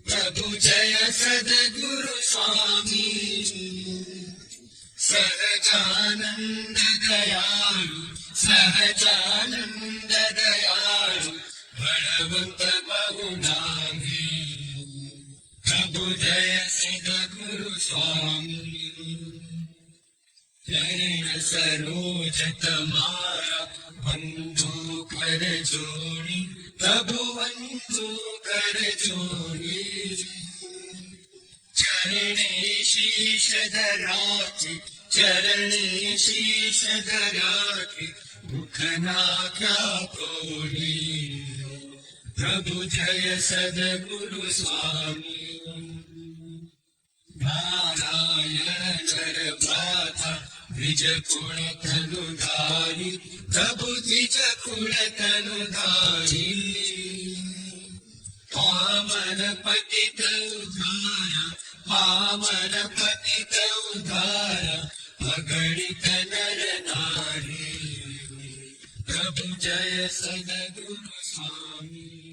प्रभु जय सद्गुरु स्वामी सहजानंद दयालु सहजानंद दयालु बलवंत बहुनामी प्रभु जय सद्गुरु स्वामी चरण सरोज तमारा बंधु कर जोड़ी प्रभु बंधु कर जोड़ी चरणे शीश धराके चरणे शीश धराके मुखना क्या तोड़ी प्रभु जय सद्गुरु स्वामी नारायण भ्राता द्विज कुल तनुधारी प्रभु द्विज कुल तनुधारी पावन पतित उद्धारा पावन पतित उद्धारा अगणित नर नारी प्रभु जय सद्गुरु स्वामी।